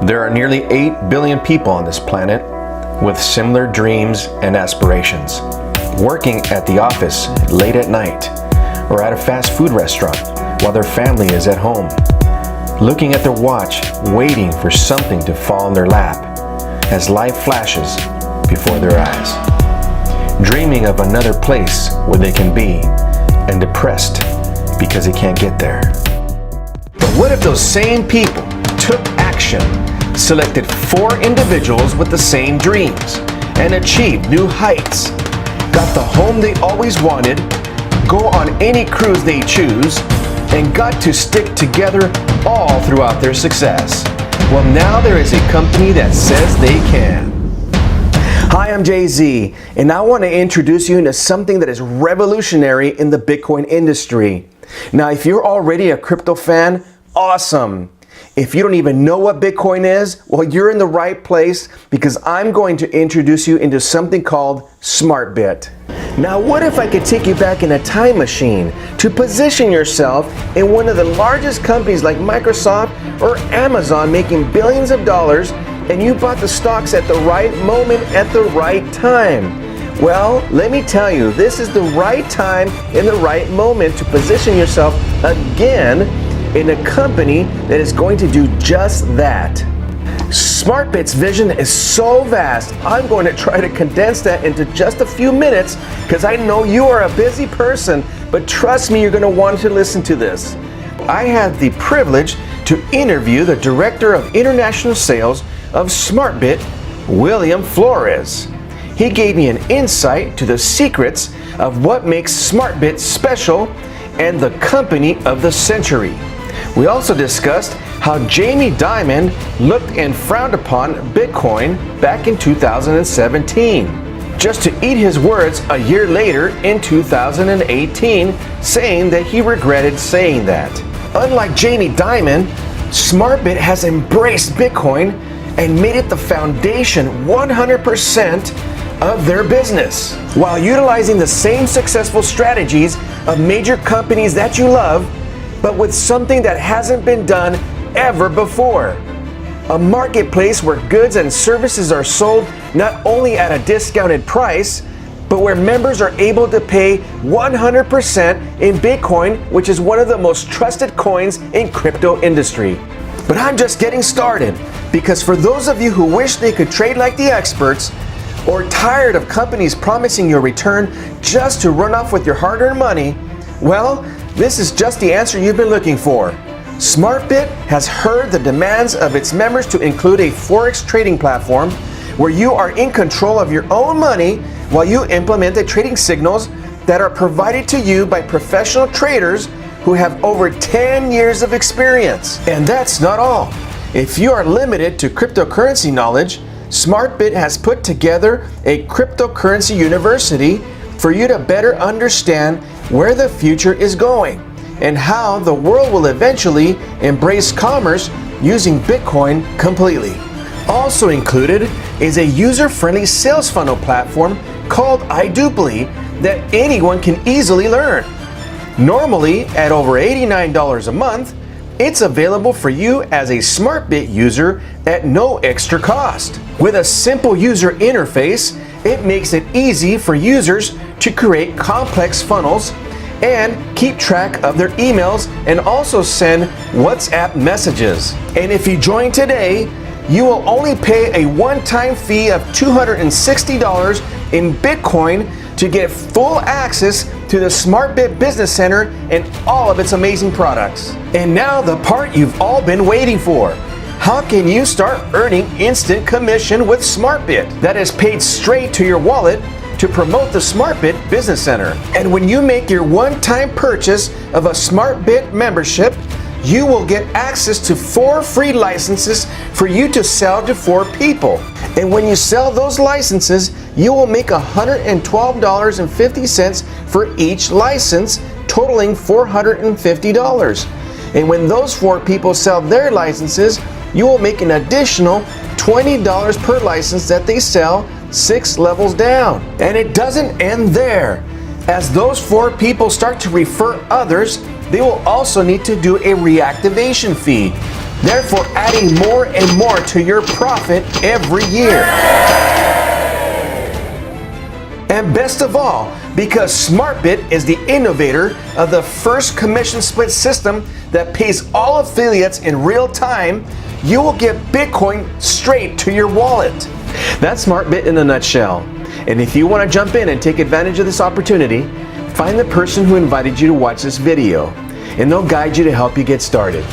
There are nearly 8 billion people on this planet with similar dreams and aspirations. Working at the office late at night or at a fast food restaurant while their family is at home. Looking at their watch, waiting for something to fall in their lap as life flashes before their eyes. Dreaming of another place where they can be and depressed because they can't get there. But what if those same people took action, selected 4 individuals with the same dreams, and achieved new heights, got the home they always wanted, go on any cruise they choose, and got to stick together all throughout their success? Well, now there is a company that says they can. Hi, I'm Jay-Z, and I want to introduce you into something that is revolutionary in the Bitcoin industry. Now, if you're already a crypto fan, awesome. If you don't even know what Bitcoin is, well, you're in the right place, because I'm going to introduce you into something called ZmartBit. Now, what if I could take you back in a time machine to position yourself in one of the largest companies like Microsoft or Amazon making billions of dollars, and you bought the stocks at the right moment at the right time? Well, let me tell you, this is the right time in the right moment to position yourself again in a company that is going to do just that. ZmartBit's vision is so vast, I'm going to try to condense that into just a few minutes, because I know you are a busy person, but trust me, you're going to want to listen to this. I had the privilege to interview the Director of International Sales of ZmartBit, William Flores. He gave me an insight to the secrets of what makes ZmartBit special and the company of the century. We also discussed how Jamie Dimon looked and frowned upon Bitcoin back in 2017, just to eat his words a year later in 2018, saying that he regretted saying that. Unlike Jamie Dimon, ZmartBit has embraced Bitcoin and made it the foundation 100% of their business, while utilizing the same successful strategies of major companies that you love, but with something that hasn't been done ever before. A marketplace where goods and services are sold not only at a discounted price, but where members are able to pay 100% in Bitcoin, which is one of the most trusted coins in crypto industry. But I'm just getting started, because for those of you who wish they could trade like the experts, or tired of companies promising you a return just to run off with your hard-earned money, well, this is just the answer you've been looking for. ZmartBit has heard the demands of its members to include a Forex trading platform where you are in control of your own money while you implement the trading signals that are provided to you by professional traders who have over 10 years of experience. And that's not all. If you are limited to cryptocurrency knowledge, ZmartBit has put together a cryptocurrency university for you to better understand where the future is going and how the world will eventually embrace commerce using Bitcoin completely. Also included is a user-friendly sales funnel platform called iDoubly that anyone can easily learn. Normally at over $89 a month, it's available for you as a ZmartBit user at no extra cost. With a simple user interface, it makes it easy for users to create complex funnels and keep track of their emails and also send WhatsApp messages. And if you join today, you will only pay a one-time fee of $260 in Bitcoin to get full access to the ZmartBit Business Center and all of its amazing products. And now the part you've all been waiting for. How can you start earning instant commission with ZmartBit that is paid straight to your wallet to promote the ZmartBit Business Center? And when you make your one-time purchase of a ZmartBit membership, you will get access to 4 free licenses for you to sell to 4 people. And when you sell those licenses, you will make $112.50 for each license, totaling $450. And when those 4 people sell their licenses, you will make an additional $20 per license that they sell 6 levels down. And it doesn't end there. As those 4 people start to refer others, they will also need to do a reactivation fee. therefore adding more and more to your profit every year. And best of all, because ZmartBit is the innovator of the first commission split system that pays all affiliates in real time, you will get Bitcoin straight to your wallet. That's ZmartBit in a nutshell. And if you want to jump in and take advantage of this opportunity, find the person who invited you to watch this video, and they'll guide you to help you get started.